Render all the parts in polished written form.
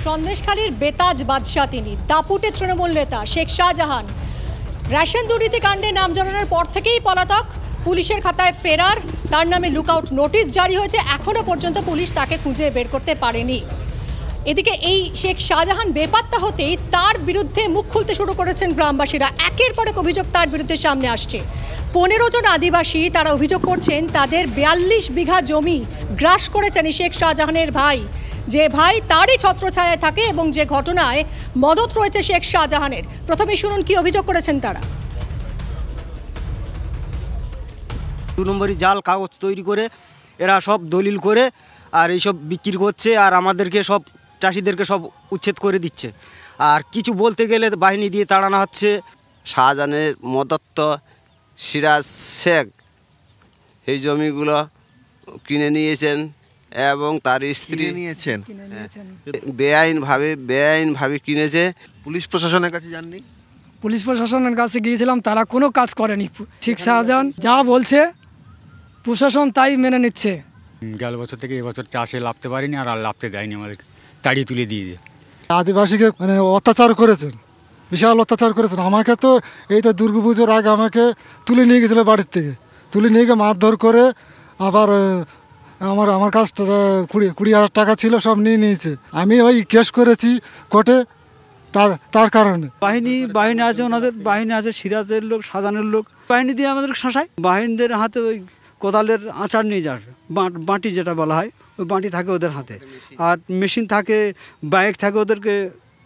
সন্দেশখালীর বেতাজ বাদশাহ তিনি দাপুটে তৃণমূল নেতা শেখ শাহজাহান রেশন দুর্নীতি কাণ্ডে নাম জানানোর পর থেকেই পলাতক, পুলিশের খাতায় ফেরার, তার নামে লুকআউট নোটিশ জারি হয়েছে, এখনো পর্যন্ত পুলিশ তাকে খুঁজে বের করতে পারেনি। এদিকে এই শেখ শাহজাহান বেপাত্তা হতেই তার বিরুদ্ধে মুখ খুলতে শুরু করেছেন গ্রামবাসীরা। একের পর এক অভিযোগ তার বিরুদ্ধে সামনে আসছে। 15 জন আদিবাসী তারা অভিযোগ করছেন তাদের 42 বিঘা জমি গ্রাস করেছেন শেখ শাহজাহানের ভাই, যে ভাই তারই ছত্রছায়ায় থাকে এবং যে ঘটনায় মদত রয়েছে শেখ শাহজাহানের। প্রথমে শুনুন কি অভিযোগ করেছেন তারা। 2 নম্বরই জাল কাগজ তৈরি করে এরা সব দলিল করে আর এইসব বিক্রি করছে, আর আমাদেরকে সব চাষিদেরকে সব উচ্ছেদ করে দিচ্ছে, আর কিছু বলতে গেলে বাহিনী দিয়ে তাড়ানো হচ্ছে। শাহজাহানের মদত্ত সিরাজ শেখ এই জমিগুলো কিনে নিয়েছেন এবং তার স্ত্রী নিয়েছেন বেআইনভাবে কিনেছে। পুলিশ প্রশাসনের কাছে যাননি? পুলিশ প্রশাসনের কাছে গিয়েছিলাম, তারা কোনো কাজ করেনি। শেখ শাহজাহান যা বলছে প্রশাসন তাই মেনে নিচ্ছে। গেল বছর থেকে এবছর চাষে লাভতে পারিনি, আর লাভতে দেয়নি, আমাদের তাড়িয়ে তুলে দিয়েছে। আদিবাসীকে অত্যাচার করেছেন, বিশাল অত্যাচার করেছেন। আমাকে তো এই তো দুর্গাপুজোর আগে আমাকে তুলে নিয়ে গেছিলো বাড়ির থেকে, তুলে নিয়ে গিয়ে মারধর করে আবার আমার কাছ 20,000 টাকা ছিল সব নিয়ে নিয়েছে। আমি ওই কেস করেছি কোর্টে তার কারণে। বাহিনী আছে, ওনাদের বাহিনী আছে, সিরাজের লোক, শাহজাহানের লোক, বাহিনী দিয়ে আমাদের শাসায়। বাহিনীদের হাতে ওই কোদালের আচার নিয়ে যাবে, বাঁটি যেটা বলা হয়, ওই বাঁটি থাকে ওদের হাতে, আর মেশিন থাকে, বাইক থাকে, ওদেরকে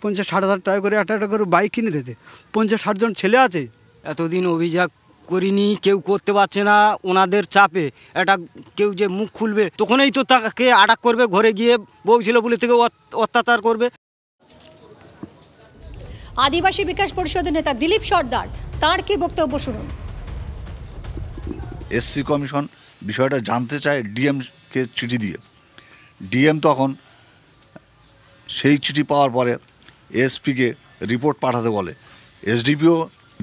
50-60 হাজার টাকা করে একটা করে বাইক কিনে দিতে। 50-60 জন ছেলে আছে। এতদিন অভিযোগ করিনি, কেউ করতে পারছে না ওনাদের চাপে। এটা কেউ যে মুখ খুলবে তখনই তো তাকে আটক করবে, ঘরে গিয়ে বউ ছিল বলে থেকে অত্যাচার করবে। আদিবাসী বিকাশ পরিষদের নেতা দিলীপ সর্দার, তার কি বক্তব্য শুনুন। এসসি কমিশন বিষয়টা জানতে চায় ডিএমকে চিঠি দিয়ে। ডিএম তখন সেই চিঠি পাওয়ার পরে এসপিকে রিপোর্ট পাঠাতে বলে। এসডিপিও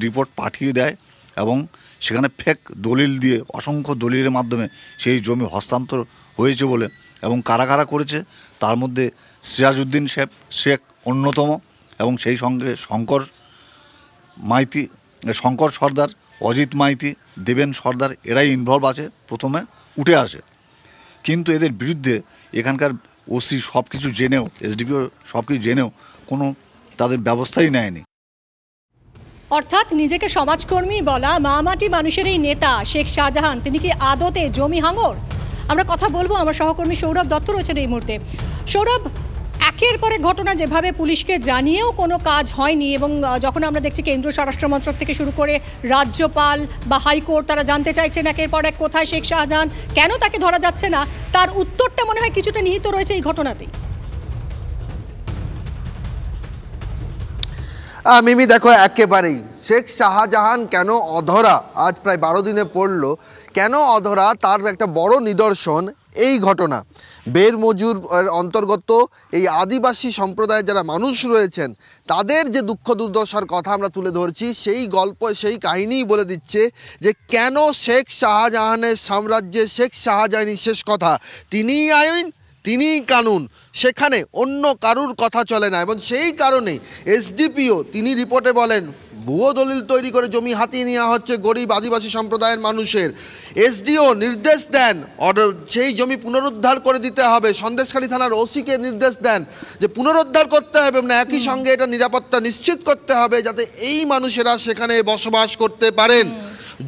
রিপোর্ট পাঠিয়ে দেয় এবং সেখানে ফেক দলিল দিয়ে, অসংখ্য দলিলের মাধ্যমে সেই জমি হস্তান্তর হয়েছে বলে, এবং কারা কারা করেছে তার মধ্যে সিরাজউদ্দিন শেখ অন্যতম, এবং সেই সঙ্গে শঙ্কর সর্দার, অজিত মাইতি, দেবেন সর্দার, এরাই ইনভলভ আছে, প্রথমে উঠে আসে। কিন্তু এদের বিরুদ্ধে এখানকার ওসি সব কিছু জেনেও, এসডিপিও সব কিছু জেনেও কোনো তাদের ব্যবস্থাই নেয়নি। অর্থাৎ নিজেকে সমাজকর্মী বলা মামাটি মানুষের এই নেতা শেখ শাহজাহান, তিনি কি আদতে জমি হাঙর? আমরা কথা বলবো, আমার সহকর্মী সৌরভ দত্ত রয়েছেন এই মুহূর্তে। সৌরভ, একের পরে ঘটনা যেভাবে পুলিশকে জানিয়েও কোনো কাজ হয়নি, এবং যখন আমরা দেখছি কেন্দ্রীয় স্বরাষ্ট্র মন্ত্রক থেকে শুরু করে রাজ্যপাল বা হাইকোর্ট তারা জানতে চাইছেন একের পর এক কোথায় শেখ শাহজাহান, কেন তাকে ধরা যাচ্ছে না, তার উত্তরটা মনে হয় কিছুটা নিহিত রয়েছে এই ঘটনাতেই। মিমি দেখো, একেবারেই শেখ শাহজাহান কেন অধরা আজ প্রায় 12 দিনে পড়লো, কেন অধরা তার একটা বড় নিদর্শন এই ঘটনা। বের মজুর অন্তর্গত এই আদিবাসী সম্প্রদায়ের যারা মানুষ রয়েছেন তাদের যে দুঃখ দুর্দশার কথা আমরা তুলে ধরছি, সেই গল্প, সেই কাহিনীই বলে দিচ্ছে যে কেন শেখ শাহজাহানের সাম্রাজ্যে শেখ শাহজাহানই শেষ কথা, তিনিই আইন, তিনিই কানুন, সেখানে অন্য কারুর কথা চলে না। এবং সেই কারণে এসডিপিও তিনি রিপোর্টে বলেন ভুয়ো দলিল তৈরি করে জমি হাতিয়ে নেওয়া হচ্ছে গরিব আদিবাসী সম্প্রদায়ের মানুষের। এসডিও নির্দেশ দেন সেই জমি পুনরুদ্ধার করে দিতে হবে। সন্দেশখালী থানার ওসিকে নির্দেশ দেন যে পুনরুদ্ধার করতে হবে না, একই সঙ্গে এটা নিরাপত্তা নিশ্চিত করতে হবে যাতে এই মানুষেরা সেখানে বসবাস করতে পারেন।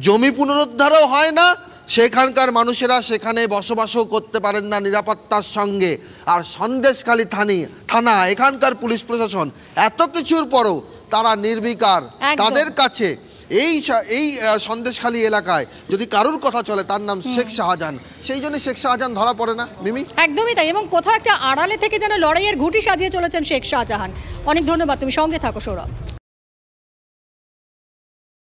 জমি পুনরুদ্ধারও হয় না, সেখানকার মানুষেরা সেখানে বসবাসও করতে পারেন না নিরাপত্তার সঙ্গে। আর সন্দেশখালী থানা, এখানকার পুলিশ প্রশাসন এত কিছুর পরও তারা নির্বিকার। তাদের কাছে এই সন্দেশখালী এলাকায় যদি কারুর কথা চলে তার নাম শেখ শাহজাহান, সেই জন্য শেখ শাহজাহান ধরা পড়ে না। মিমি, একদমই তাই, এবং কোথাও একটা আড়ালে থেকে যেন লড়াইয়ের ঘুঁটি সাজিয়ে চলেছেন শেখ শাহজাহান। অনেক ধন্যবাদ, তুমি সঙ্গে থাকো সৌরভ।